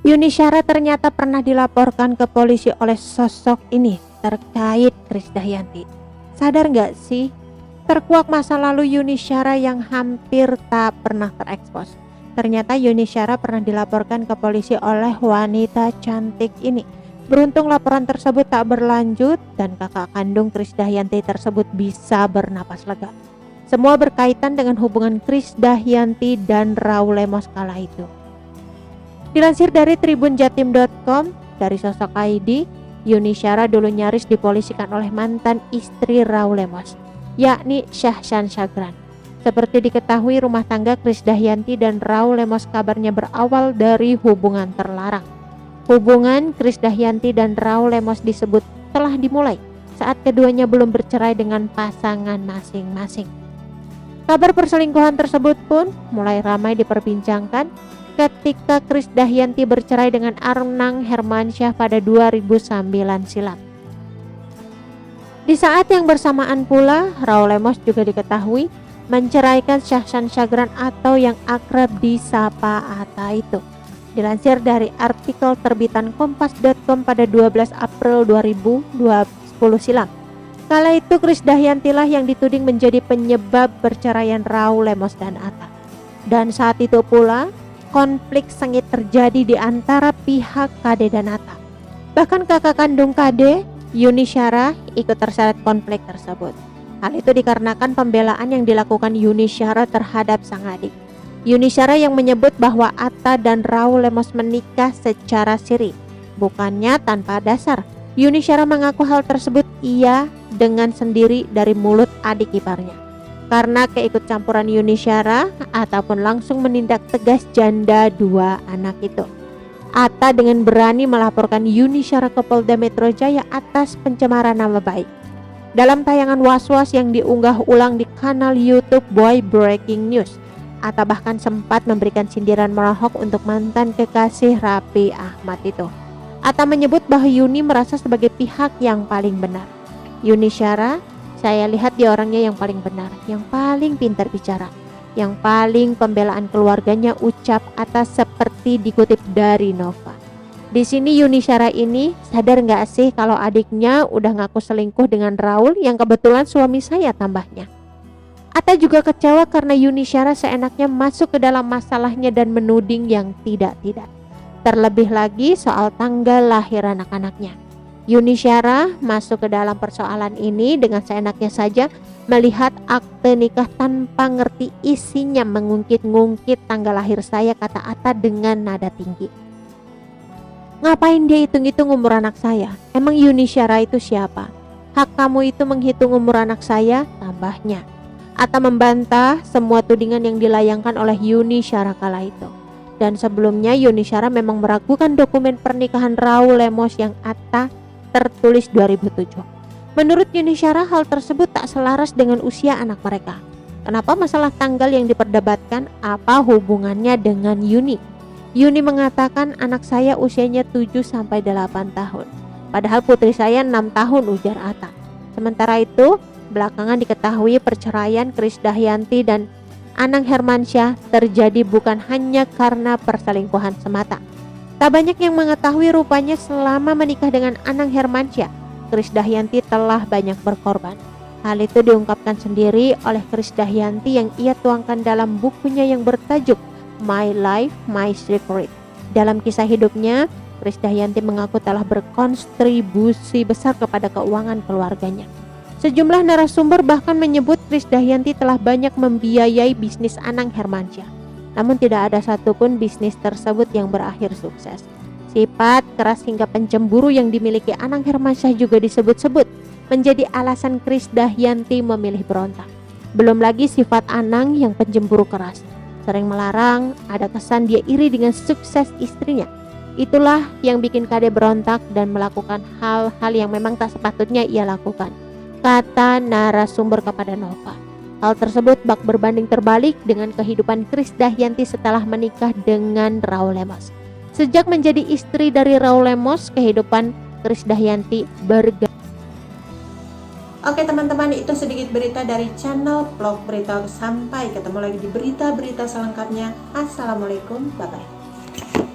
Yuni Syara ternyata pernah dilaporkan ke polisi oleh sosok ini terkait Krisdayanti. Sadar nggak sih? Terkuak masa lalu Yuni Syara yang hampir tak pernah terekspos. Ternyata Yuni Syara pernah dilaporkan ke polisi oleh wanita cantik ini. Beruntung laporan tersebut tak berlanjut dan kakak kandung Krisdayanti tersebut bisa bernapas lega. Semua berkaitan dengan hubungan Krisdayanti dan Raul Lemos kala itu. Dilansir dari tribunjatim.com, dari sosok ID, Yuni Syara dulu nyaris dipolisikan oleh mantan istri Raul Lemos, yakni Shahshan Shagran. Seperti diketahui, rumah tangga Krisdayanti dan Raul Lemos kabarnya berawal dari hubungan terlarang. Hubungan Krisdayanti dan Raul Lemos disebut telah dimulai saat keduanya belum bercerai dengan pasangan masing-masing. Kabar perselingkuhan tersebut pun mulai ramai diperbincangkan ketika Krisdayanti bercerai dengan Anang Hermansyah pada 2009 silam. Di saat yang bersamaan pula, Raul Lemos juga diketahui menceraikan Shahshan Shagran atau yang akrab disapa Atta itu. Dilansir dari artikel terbitan kompas.com pada 12 April 2020 silam. Kala itu Krisdayanti lah yang dituding menjadi penyebab perceraian Raul Lemos dan Atta. Dan saat itu pula konflik sengit terjadi di antara pihak Kade dan Atta. Bahkan kakak kandung Kade, Yuni Syara, ikut terseret konflik tersebut. Hal itu dikarenakan pembelaan yang dilakukan Yuni Syara terhadap sang adik. Yuni Syara yang menyebut bahwa Atta dan Raul Lemos menikah secara siri, bukannya tanpa dasar. Yuni Syara mengaku hal tersebut ia dengan sendiri dari mulut adik iparnya. Karena keikut campuran Yuni Syara, Atta pun langsung menindak tegas janda dua anak itu. Atta dengan berani melaporkan Yuni Syara ke Polda Metro Jaya atas pencemaran nama baik. Dalam tayangan was-was yang diunggah ulang di kanal YouTube Boy Breaking News, Atta bahkan sempat memberikan sindiran menohok untuk mantan kekasih Raffi Ahmad itu. Atta menyebut bahwa Yuni merasa sebagai pihak yang paling benar. Yuni Syara, saya lihat dia orangnya yang paling benar, yang paling pintar bicara, yang paling pembelaan keluarganya, ucap Atta seperti dikutip dari Nova. Di sini Yuni Syara ini sadar nggak sih kalau adiknya udah ngaku selingkuh dengan Raul yang kebetulan suami saya tambahnya. Atta juga kecewa karena Yuni Syara seenaknya masuk ke dalam masalahnya dan menuding yang tidak-tidak. Terlebih lagi soal tanggal lahir anak-anaknya. Yuni Syara masuk ke dalam persoalan ini dengan seenaknya saja, melihat akte nikah tanpa ngerti isinya, mengungkit-ngungkit tanggal lahir saya, kata Atta dengan nada tinggi. Ngapain dia hitung-hitung umur anak saya? Emang Yuni Syara itu siapa? Hak kamu itu menghitung umur anak saya, tambahnya. Atta membantah semua tudingan yang dilayangkan oleh Yuni Syara kala itu. Dan sebelumnya Yuni Syara memang meragukan dokumen pernikahan Raul Lemos yang Atta tertulis 2007. Menurut Yuni Syara, hal tersebut tak selaras dengan usia anak mereka. Kenapa masalah tanggal yang diperdebatkan? Apa hubungannya dengan Yuni? Yuni mengatakan anak saya usianya 7-8 tahun. Padahal putri saya 6 tahun, ujar Atta. Sementara itu, belakangan diketahui perceraian Krisdayanti dan Anang Hermansyah terjadi bukan hanya karena perselingkuhan semata. Tak banyak yang mengetahui rupanya selama menikah dengan Anang Hermansyah, Krisdayanti telah banyak berkorban. Hal itu diungkapkan sendiri oleh Krisdayanti yang ia tuangkan dalam bukunya yang bertajuk My Life, My Secret. Dalam kisah hidupnya, Krisdayanti mengaku telah berkontribusi besar kepada keuangan keluarganya. Sejumlah narasumber bahkan menyebut Krisdayanti telah banyak membiayai bisnis Anang Hermansyah. Namun tidak ada satupun bisnis tersebut yang berakhir sukses. Sifat keras hingga pencemburu yang dimiliki Anang Hermansyah juga disebut-sebut menjadi alasan Krisdayanti memilih berontak. Belum lagi sifat Anang yang pencemburu keras, sering melarang, ada kesan dia iri dengan sukses istrinya. Itulah yang bikin Kade berontak dan melakukan hal-hal yang memang tak sepatutnya ia lakukan, kata narasumber kepada Nova. Hal tersebut bak berbanding terbalik dengan kehidupan Krisdayanti setelah menikah dengan Raul Lemos. Sejak menjadi istri dari Raul Lemos, kehidupan Krisdayanti berganti. Oke teman-teman, itu sedikit berita dari channel vlog berita. Sampai ketemu lagi di berita-berita selengkapnya. Assalamualaikum, bye-bye.